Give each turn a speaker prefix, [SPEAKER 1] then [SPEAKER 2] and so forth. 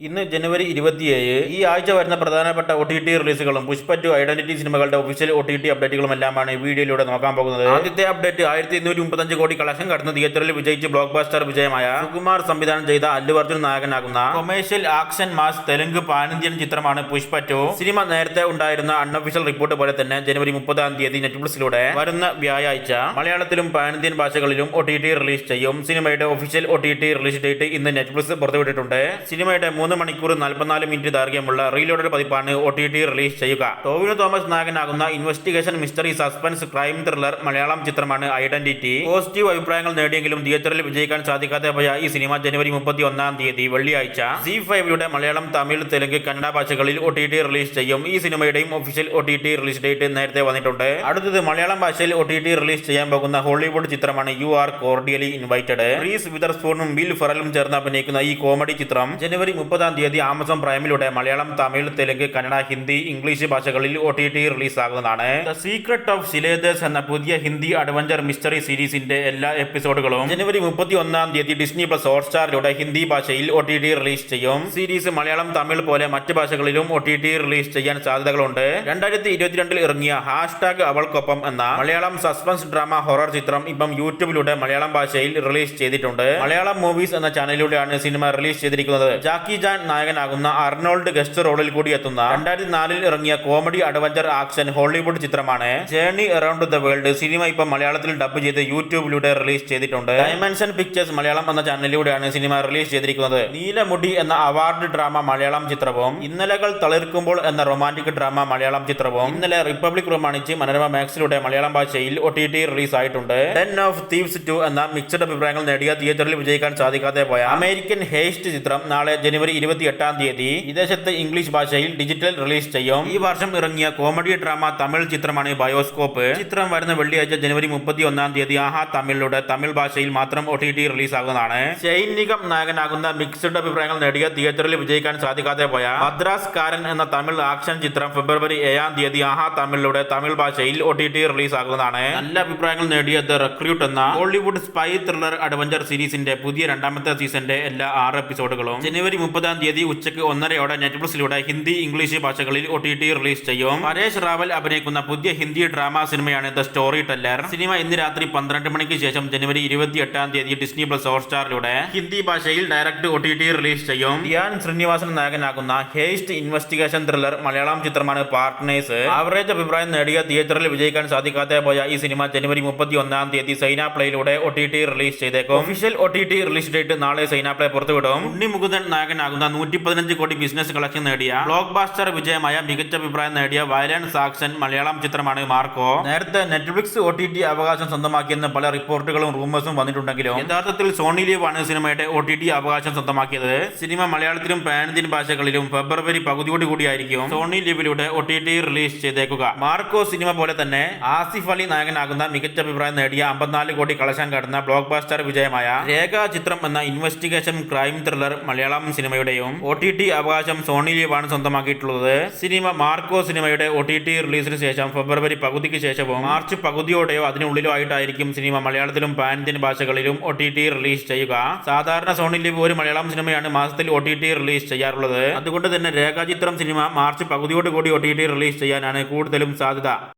[SPEAKER 1] ഇന്ന് ജനുവരി 27. ഈ ആഴ്ച വരുന്ന പ്രധാനപ്പെട്ട OTT റിലീസുകളും പുഷ്പ 2 ഐഡന്റിറ്റി സിനിമകളുടെ ഒഫീഷ്യൽ OTT അപ്ഡേറ്റുകളും എല്ലാമാണ് ഈ വീഡിയോയിലൂടെ നോക്കാൻ പോകുന്നത്. ആദ്യത്തെ അപ്ഡേറ്റ് 1235 കോടി കളക്ഷൻ കടന്ന് തിയേറ്ററിൽ വിജയിച്ച് ബ്ലോക്ക് ബസ്റ്റർ വിജയമായ സുകുമാർ സംവിധാനം ചെയ്ത അല്ലു അർജുൻ നായകനാകുന്ന commercial action mass Telugu pan Indian ചിത്രമാണ് പുഷ്പ 2. സിനിമ നേരത്തെ ഉണ്ടായിരുന്ന അൺഒഫീഷ്യൽ റിപ്പോർട്ട് പോലെ തന്നെ ജനുവരി 30 നെറ്റ്ഫ്ലിക്സിലൂടെ വരുന്ന വ്യാഴാഴ്ച മലയാളത്തിലും പാൻ ഇന്ത്യൻ ഭാഷകളിലും OTT റിലീസ് ചെയ്യും. സിനിമയുടെ ഒഫീഷ്യൽ OTT റിലീസ് ഡേറ്റ് ഇന്ന് നെറ്റ്ഫ്ലിക്സ് പുറത്തുവിട്ടിട്ടുണ്ട്. സിനിമയുടെ 3 മണിക്കൂർ 44 മിനിറ്റ് ദൈർഘ്യമുള്ള റീലോഡഡ് പതിപ്പാണ് OTT റിലീസ് ചെയ്യുക. ടോവിനോ തോമസ് നായകനാകുന്ന investigation mystery suspense crime thriller Malayalam ചിത്രമാണ് ഐഡന്റിറ്റി. പോസിറ്റീവ് അഭിപ്രായങ്ങൾ നേടിയെങ്കിലും തിയേറ്ററിൽ വിജയിക്കാൻ സാധിക്കാതെ പോയ ഈ സിനിമ ജനുവരി 31 വെള്ളിയാഴ്ച ZEE5 മലയാളം, തമിഴ്, തെലുങ്ക്, കന്നഡ ഭാഷകളിൽ OTT റിലീസ് ചെയ്യും. ഈ സിനിമയുടെയും ഒഫീഷ്യൽ OTT റിലീസ് ഡേറ്റ് നേരത്തെ വന്നിട്ടുണ്ട്. അടുത്തത് മലയാളം ഭാഷയിൽ OTT റിലീസ് ചെയ്യാൻ പോകുന്ന ഹോളിവുഡ് ചിത്രമാണ് you are cordially invited. Reese വിതർസ്പൂണും വിൽ ഫെറലും ചേർന്ന് അഭിനയിക്കുന്ന ഈ കോമഡി ചിത്രം ജനുവരി 30 ആമസോൺ പ്രൈമിലൂടെ മലയാളം, തമിഴ്, തെലുങ്ക്, കന്നഡ, ഹിന്ദി, ഇംഗ്ലീഷ് ഭാഷകളിൽ OTT റിലീസ് ആകുന്നതാണ്. ദ സീക്രട്ട് ഓഫ് സിലേദേഴ്സ് എന്ന പുതിയ ഹിന്ദി അഡ്വഞ്ചർ മിസ്റ്ററി സീരീസിന്റെ എല്ലാ എപ്പിസോഡുകളും ജനുവരി 31 ഡിസ്നി പ്ലസ് ഹോട്ട്സ്റ്റാറിലൂടെ ഹിന്ദി ഭാഷയിൽ OTT റിലീസ് ചെയ്യും. സീരീസ് മലയാളം, തമിഴ് പോലെ മറ്റ് ഭാഷകളിലും OTT റിലീസ് ചെയ്യാൻ സാധ്യതകളുണ്ട്. 2022 ഇറങ്ങിയ #അവൾക്കൊപ്പം എന്ന മലയാളം സസ്പെൻസ് ഡ്രാമ ഹൊറർ ചിത്രം ഇപ്പം യൂട്യൂബിലൂടെ മലയാളം ഭാഷയിൽ റിലീസ് ചെയ്തിട്ടുണ്ട്. മലയാളം മൂവീസ് എന്ന ചാനലിലൂടെയാണ് സിനിമ റിലീസ് ചെയ്തിരിക്കുന്നത്. ജാക്കി ജാൻ നായകനാകുന്ന അർണോൾഡ് ഗസ്റ്റ് റോളിൽ കൂടി എത്തുന്ന 2004 ഇറങ്ങിയ കോമഡി അഡ്വഞ്ചർ ആക്ഷൻ ഹോളിവുഡ് ചിത്രമാണ് journey around the world. Cinema ഇപ്പം മലയാളത്തിൽ ഡബ് ചെയ്ത് യൂട്യൂബിലൂടെ റിലീസ് ചെയ്തിട്ടുണ്ട്. ഡൈമെൻഷൻ പിക്ചേഴ്സ് മലയാളം എന്ന ചാനലിലൂടെയാണ് സിനിമ റിലീസ് ചെയ്തിരിക്കുന്നത്. നീലമുടി എന്ന അവാർഡ് ഡ്രാമ മലയാളം ചിത്രവും ഇന്നലകൾ തളിർക്കുമ്പോൾ എന്ന റൊമാന്റിക് ഡ്രാമ മലയാളം ചിത്രവും ഇന്നലെ റിപ്പബ്ലിക് പ്രമാണിച്ച് മനോരമ മാക്സിലൂടെ മലയാളം ഭാഷയിൽ OTT റിലീസ് ആയിട്ടുണ്ട്. ഡെൻ ഓഫ് തീവ്സ് 2 എന്ന മിക്സഡ് അഭിപ്രായങ്ങൾ നേടിയ തിയേറ്ററിൽ വിജയിക്കാൻ സാധിക്കാതെ പോയ അമേരിക്കൻ ഹേസ്റ്റ് ചിത്രം നാളെ ജനുവരി 28 വിദേശത്ത് ഇംഗ്ലീഷ് ഭാഷയിൽ ഡിജിറ്റൽ റിലീസ് ചെയ്യും. ഈ വർഷം ഇറങ്ങിയ കോമഡി ഡ്രാമ തമിഴ് ചിത്രമാണ് ബയോസ്കോപ്പ്. ചിത്രം വരുന്ന വെള്ളിയാഴ്ച ജനുവരി 31 ആഹാ തമിഴിലൂടെ തമിഴ് ഭാഷയിൽ മാത്രം OTT റിലീസ് ആകുന്നതാണ്. ഷൈൻ നിഗം നായകനാകുന്ന മിക്സഡ് അഭിപ്രായങ്ങൾ നേടിയ തിയേറ്ററിൽ വിജയിക്കാൻ സാധിക്കാതെ പോയ മദ്രാസ് കാരൻ എന്ന തമിഴ് ആക്ഷൻ ചിത്രം ഫെബ്രുവരി 7 ആഹാ തമിഴിലൂടെ തമിഴ് ഭാഷയിൽ OTT റിലീസ് ആകുന്നതാണ്. നല്ല അഭിപ്രായങ്ങൾ നേടിയ ദ റിക്രൂട്ട് എന്ന ഹോളിവുഡ് സ്പൈ ത്രില്ലർ അഡ്വഞ്ചർ സീരീസിന്റെ പുതിയ 2ാമത്തെ സീസന്റെ എല്ലാ 6 എപ്പിസോഡുകളും ജനുവരി 30 ഉച്ചയ്ക്ക് 1:30 നെറ്റ്ഫ്ലിക്സിലൂടെ ഹിന്ദി, ഇംഗ്ലീഷ് ഭാഷകളിൽ OTT റിലീസ് ചെയ്യും. പരേഷ് റാവൽ അഭിനയിക്കുന്ന പുതിയ ഹിന്ദി ഡ്രാമ സിനിമയാണ് ദ സ്റ്റോറി ടെല്ലർ. സിനിമ ഇന്ന് രാത്രി 12 മണിക്ക് ശേഷം ജനുവരി 28 ഡിസ്നി പ്ലസ് ഹോട്ട്സ്റ്റാറിലൂടെ ഹിന്ദി ഭാഷയിൽ ഡയറക്റ്റ് OTT റിലീസ് ചെയ്യും. ധ്യാൻ ശ്രീനിവാസൻ നായകനാകുന്ന ഹേസ്റ്റ് ഇൻവെസ്റ്റിഗേഷൻ ത്രില്ലർ മലയാളം ചിത്രമാണ് പാർട്ട്നേഴ്സ്. ആവറേജ് അഭിപ്രായം നേടിയ തിയേറ്ററിൽ വിജയിക്കാൻ സാധിക്കാതെ പോയ ഈ സിനിമ ജനുവരി 31 സൈന പ്ലേയിലൂടെ OTT റിലീസ് ചെയ്തേക്കും. ഒഫീഷ്യൽ OTT റിലീസ് ഡേറ്റ് നാളെ സൈന പ്ലേ പുറത്തുവിടും. ഉണ്ണി മുകുന്ദൻ നായകനാകുന്ന 115 കോടി ബിസിനസ് കളക്ഷൻ നേടിയ ബ്ലോക്ക് ബാസ്റ്റർ വിജയമായ മികച്ച അഭിപ്രായം നേടിയ വയലൻസ് ആക്ഷൻ മലയാളം ചിത്രമാണ് മാർക്കോ. നേരത്തെ നെറ്റ്ഫ്ലിക്സ് OTT അവകാശം സ്വന്തമാക്കിയെന്ന് പല റിപ്പോർട്ടുകളും റൂമേഴ്സും വന്നിട്ടുണ്ടെങ്കിലും യഥാർത്ഥത്തിൽ സോണി ലീവ് ആണ് സിനിമയുടെ OTT അവകാശം സ്വന്തമാക്കിയത്. സിനിമ മലയാളത്തിലും പാൻ ഇന്ത്യൻ ഭാഷകളിലും ഫെബ്രുവരി പകുതിയോടുകൂടിയായിരിക്കും സോണി ലീവിലൂടെ OTT റിലീസ് ചെയ്തേക്കുക. മാർക്കോ സിനിമ പോലെ തന്നെ ആസിഫ് അലി നായകനാകുന്ന മികച്ച അഭിപ്രായം നേടിയ 54 കോടി കളക്ഷൻ കടന്ന ബ്ലോക്ക് ബാസ്റ്റർ വിജയമായ രേഖ ചിത്രം എന്ന ഇൻവെസ്റ്റിഗേഷൻ ക്രൈം ത്രില്ലർ മലയാളം സിനിമയുടെയും OTT അവകാശം സോണി ലീവാണ് സ്വന്തമാക്കിയിട്ടുള്ളത്. സിനിമ മാർക്കോ സിനിമയുടെ OTT റിലീസിന് ശേഷം ഫെബ്രുവരി പകുതിക്ക് ശേഷവും മാർച്ച് പകുതിയോടെയോ അതിനുള്ളിലോ ആയിട്ടായിരിക്കും സിനിമ മലയാളത്തിലും പാൻ ഇന്ത്യൻ ഭാഷകളിലും OTT റിലീസ് ചെയ്യുക. സാധാരണ സോണി ലീവ് ഒരു മലയാളം സിനിമയാണ് മാസത്തിൽ OTT റിലീസ് ചെയ്യാറുള്ളത്. അതുകൊണ്ട് തന്നെ രേഖാചിത്രം സിനിമ മാർച്ച് പകുതിയോടുകൂടി OTT റിലീസ് ചെയ്യാനാണ് കൂടുതലും സാധ്യത.